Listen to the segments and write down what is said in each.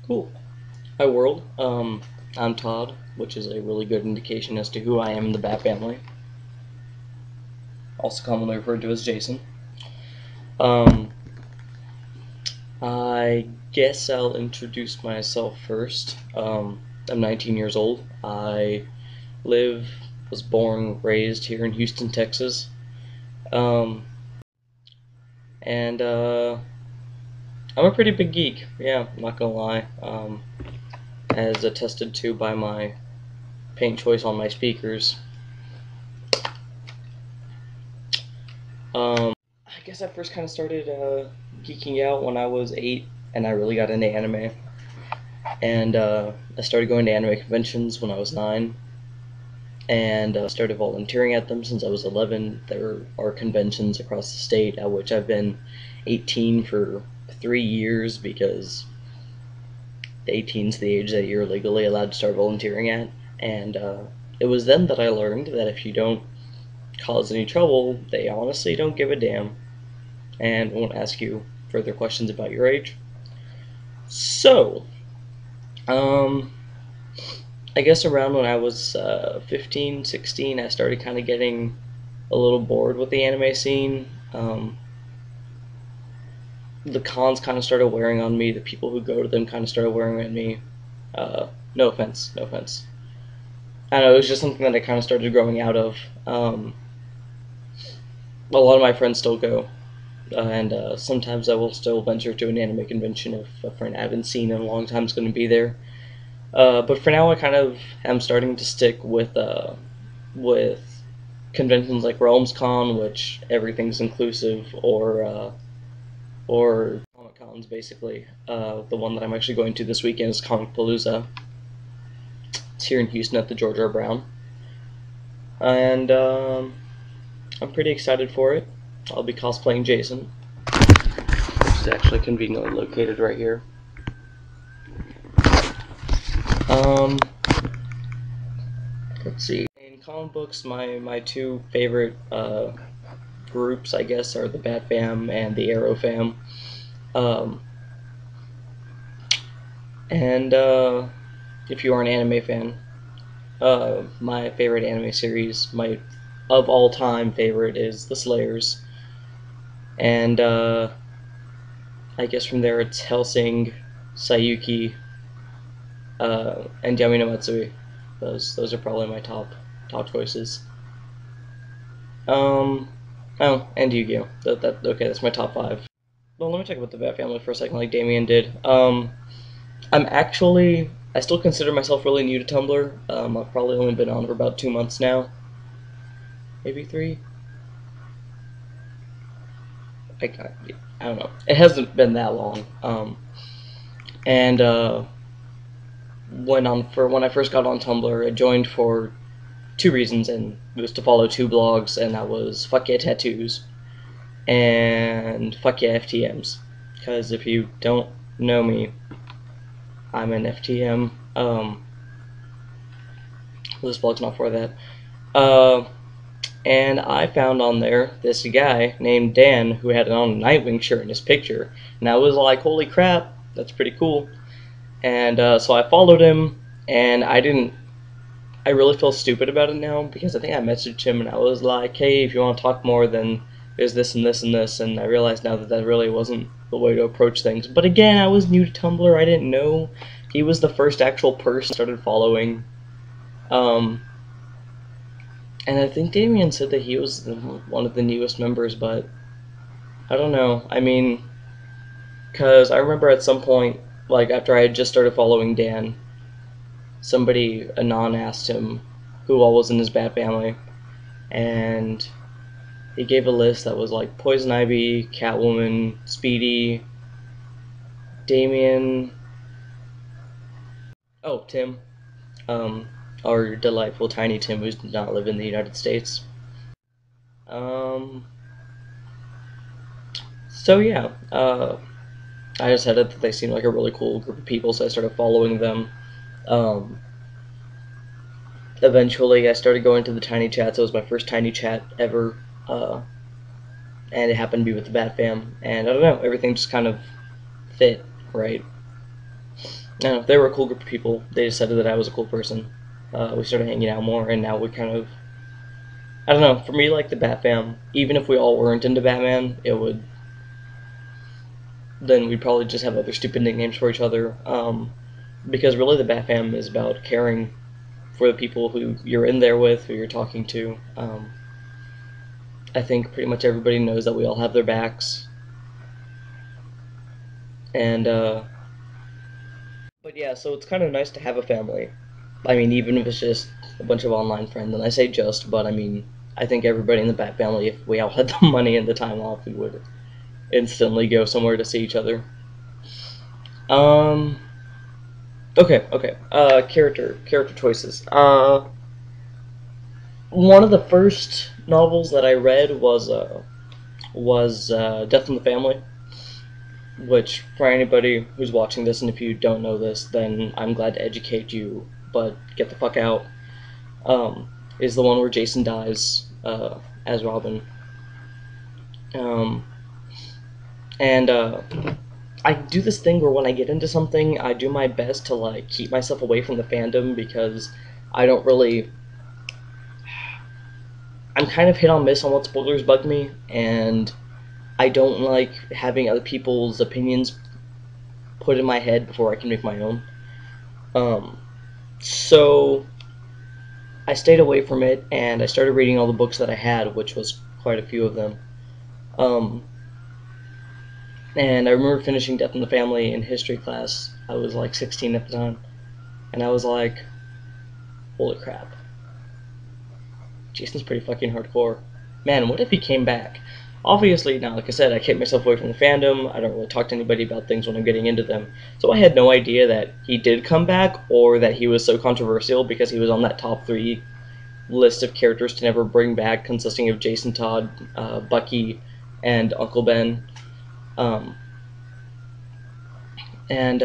Cool. Hi world. I'm Todd, which is a really good indication as to who I am in the Bat family. Also commonly referred to as Jason. Um, I guess I'll introduce myself first. I'm 19 years old. I was born, raised here in Houston, Texas. Um, and I'm a pretty big geek. Yeah, I'm not gonna lie. As attested to by my paint choice on my speakers. I guess I first kind of started geeking out when I was 8, and I really got into anime. And I started going to anime conventions when I was 9, and started volunteering at them since I was 11. There are conventions across the state at which I've been 18 for 3 years because 18 is the age that you're legally allowed to start volunteering at. And it was then that I learned that if you don't cause any trouble, they honestly don't give a damn and won't ask you further questions about your age. So, I guess around when I was 15, 16, I started kind of getting a little bored with the anime scene. The cons kind of started wearing on me. The people who go to them kind of started wearing on me. No offense, no offense. I don't know, it was just something that I kind of started growing out of. A lot of my friends still go, and sometimes I will still venture to an anime convention if a friend I haven't seen in a long time is going to be there. But for now, I kind of am starting to stick with conventions like RealmsCon, which everything's inclusive, or Comic Cons basically. The one that I'm actually going to this weekend is Comic Palooza. It's here in Houston at the George R. Brown, and I'm pretty excited for it. I'll be cosplaying Jason, which is actually conveniently located right here. Let's see. In comic books, my two favorite groups, I guess, are the OurBatFam and the ArrowFam. And if you are an anime fan, my favorite anime series, my of all time favorite, is The Slayers. And I guess from there it's Hellsing, Sayuki, and Yami no Matsui. Those are probably my top choices. And Yu-Gi-Oh. Okay, that's my top 5. Well, let me talk about the Bat family for a second, like Damien did. I still consider myself really new to Tumblr. I've probably only been on for about 2 months now, maybe 3. I don't know. It hasn't been that long. And when I first got on Tumblr, I joined for 2 reasons, and it was to follow 2 blogs, and that was Fuck Yeah Tattoos and Fuck Yeah FTMs. Because if you don't know me, I'm an FTM. This blog's not for that. And I found on there this guy named Dan who had on a Nightwing shirt in his picture, and I was like, holy crap, that's pretty cool. And so I followed him, and I really feel stupid about it now, because I think I messaged him and I was like, hey, if you want to talk more, then there's this and this and this, and I realized now that that really wasn't the way to approach things. But again, I was new to Tumblr, I didn't know. He was the first actual person I started following. And I think Damien said that he was one of the newest members, but I don't know. I mean, because I remember at some point, like after I had just started following Dan, somebody, Anon, asked him who all was in his Bat family, and he gave a list that was like Poison Ivy, Catwoman, Speedy, Damien, oh, Tim, our delightful Tiny Tim who does not live in the United States. So yeah, I just decided that they seemed like a really cool group of people, so I started following them. Um, Eventually, I started going to the tiny chats. It was my first tiny chat ever, and it happened to be with the Bat Fam. And I don't know, everything just kind of fit, right? I don't know, they were a cool group of people. They decided that I was a cool person. We started hanging out more, and now we kind of, I don't know. For me, like the Bat Fam, even if we all weren't into Batman, it would then we'd probably just have other stupid nicknames for each other. Because really, the Bat Fam is about caring for the people who you're in there with, who you're talking to. I think pretty much everybody knows that we all have their backs, and but yeah, so it's kind of nice to have a family. I mean, even if it's just a bunch of online friends, and I say just, but I mean, I think everybody in the Bat family, if we all had the money and the time off, we would instantly go somewhere to see each other. Um, okay. Character choices. One of the first novels that I read was Death in the Family, which for anybody who's watching this, and if you don't know this, then I'm glad to educate you, but get the fuck out. Is the one where Jason dies as Robin. Um, and I do this thing where when I get into something, I do my best to like keep myself away from the fandom because I don't really. I'm kind of hit on miss on what spoilers bug me, and I don't like having other people's opinions put in my head before I can make my own. Um, so I stayed away from it, and I started reading all the books that I had, which was quite a few of them. Um, and I remember finishing Death in the Family in history class. I was like 16 at the time, and I was like, holy crap. Jason's pretty fucking hardcore. Man, what if he came back? Obviously, now, like I said, I keep myself away from the fandom. I don't really talk to anybody about things when I'm getting into them. So I had no idea that he did come back or that he was so controversial because he was on that top 3 list of characters to never bring back, consisting of Jason Todd, Bucky, and Uncle Ben. Um, and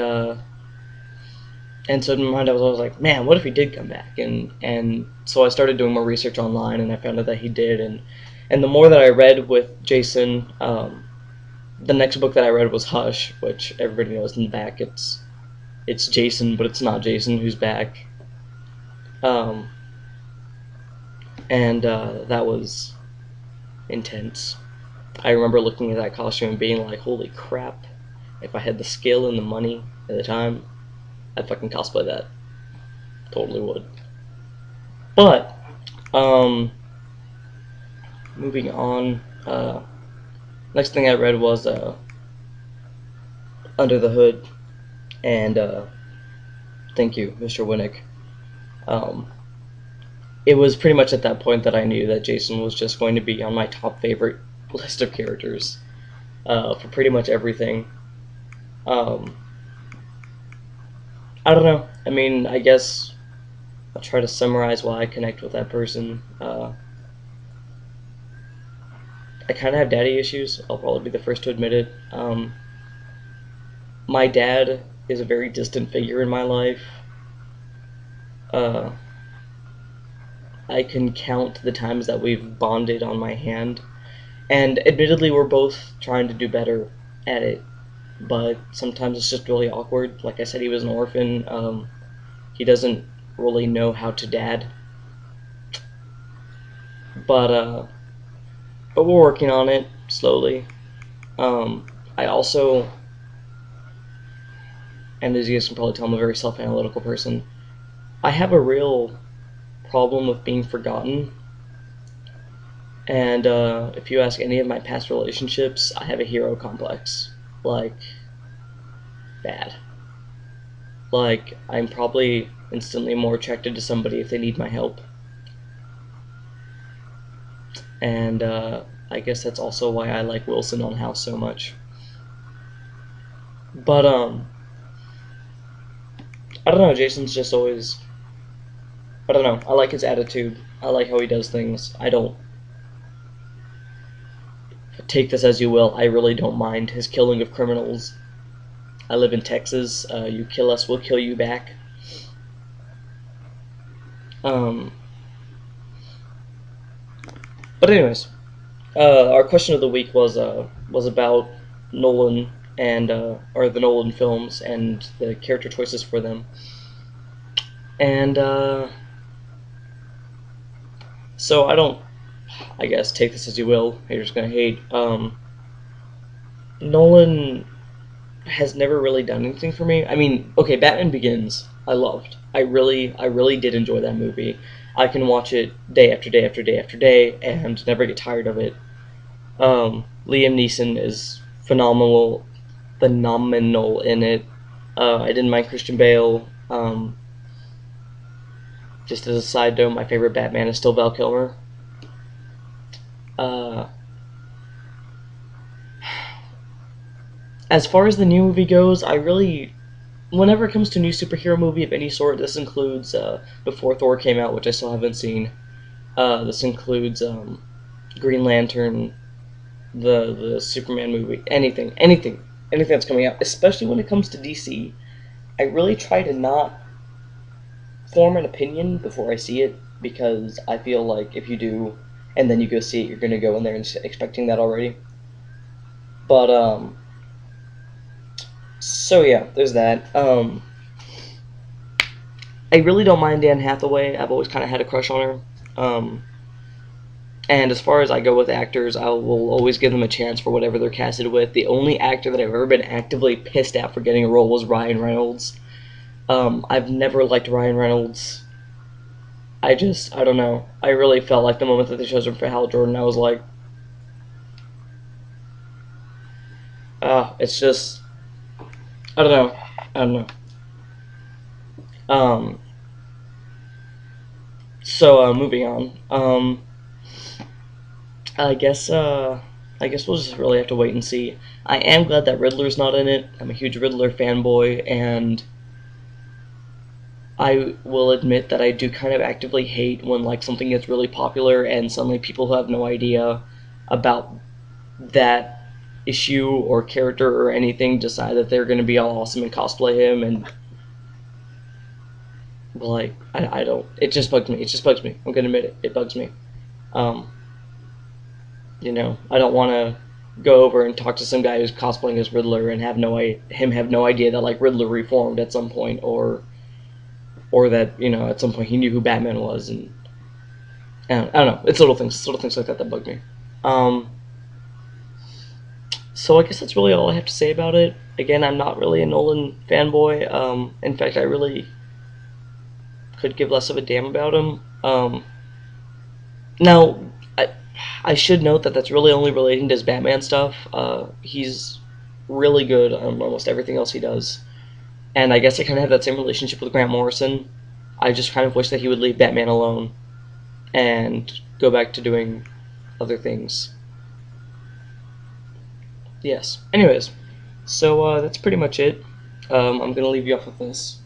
and so in my mind I was always like, man, what if he did come back? And so I started doing more research online, and I found out that he did. And the more that I read with Jason, the next book that I read was Hush, which everybody knows in the back it's Jason, but it's not Jason who's back. Um, and that was intense. I remember looking at that costume and being like, holy crap, if I had the skill and the money at the time, I'd fucking cosplay that. Totally would. But, moving on, next thing I read was Under the Hood, and thank you, Mr. Winnick. Um, it was pretty much at that point that I knew that Jason was just going to be on my top favorite list of characters for pretty much everything. Um, I don't know. I mean, I guess I'll try to summarize why I connect with that person. I kind of have daddy issues. I'll probably be the first to admit it. My dad is a very distant figure in my life. Uh, I can count the times that we've bonded on my hand. And admittedly, we're both trying to do better at it. But sometimes it's just really awkward. Like I said, he was an orphan. He doesn't really know how to dad. But but we're working on it slowly. I also, and as you guys can probably tell, I'm a very self-analytical person. I have a real problem with being forgotten. And if you ask any of my past relationships, I have a hero complex. Like, bad. Like, I'm probably instantly more attracted to somebody if they need my help. And I guess that's also why I like Wilson on House so much. But, I don't know, Jason's just always, I don't know, I like his attitude. I like how he does things. I don't, take this as you will, I really don't mind his killing of criminals. I live in Texas. You kill us, we'll kill you back. But anyways, our question of the week was about Nolan and or the Nolan films and the character choices for them. And so I don't, I guess, take this as you will. Haters gonna hate. Nolan has never really done anything for me. I mean, okay, Batman Begins, I loved. I really did enjoy that movie. I can watch it day after day after day after day and never get tired of it. Liam Neeson is phenomenal in it. I didn't mind Christian Bale. Just as a side note, my favorite Batman is still Val Kilmer. Uh, as far as the new movie goes, I really, whenever it comes to a new superhero movie of any sort, this includes before Thor came out, which I still haven't seen. This includes Green Lantern, the Superman movie, anything that's coming out. Especially when it comes to DC, I really try to not form an opinion before I see it, because I feel like if you do, and then you go see it, you're gonna go in there and expecting that already. But so yeah, there's that. I really don't mind Anne Hathaway. I've always kind of had a crush on her. And as far as I go with actors, I will always give them a chance for whatever they're casted with. The only actor that I've ever been actively pissed at for getting a role was Ryan Reynolds. I've never liked Ryan Reynolds. I don't know. I really felt like the moment that they chose him for Hal Jordan, I was like, it's just, I don't know. I don't know. Um, so moving on. I guess I guess we'll just really have to wait and see. I am glad that Riddler's not in it. I'm a huge Riddler fanboy, and I will admit that I do kind of actively hate when like something gets really popular and suddenly people who have no idea about that issue or character or anything decide that they're going to be all awesome and cosplay him, and like I don't. It just bugs me. It just bugs me. I'm gonna admit it. It bugs me. Um, I don't want to go over and talk to some guy who's cosplaying as Riddler and have no idea that like Riddler reformed at some point, or that at some point he knew who Batman was, and I don't know. It's little things like that that bug me. Um, so I guess that's really all I have to say about it. Again, I'm not really a Nolan fanboy. In fact, I really could give less of a damn about him. Now, I should note that that's really only relating to his Batman stuff. He's really good on almost everything else he does. And I guess I kind of have that same relationship with Grant Morrison. I just kind of wish that he would leave Batman alone and go back to doing other things. Yes. Anyways, so that's pretty much it. I'm gonna leave you off with this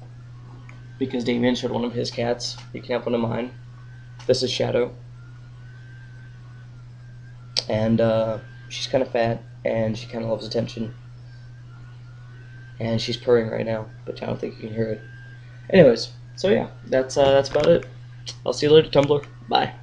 because Damien showed one of his cats. You can have one of mine. This is Shadow, and she's kind of fat and she kind of loves attention. And she's purring right now, but I don't think you can hear it. Anyways, so yeah, that's about it. I'll see you later, Tumblr. Bye.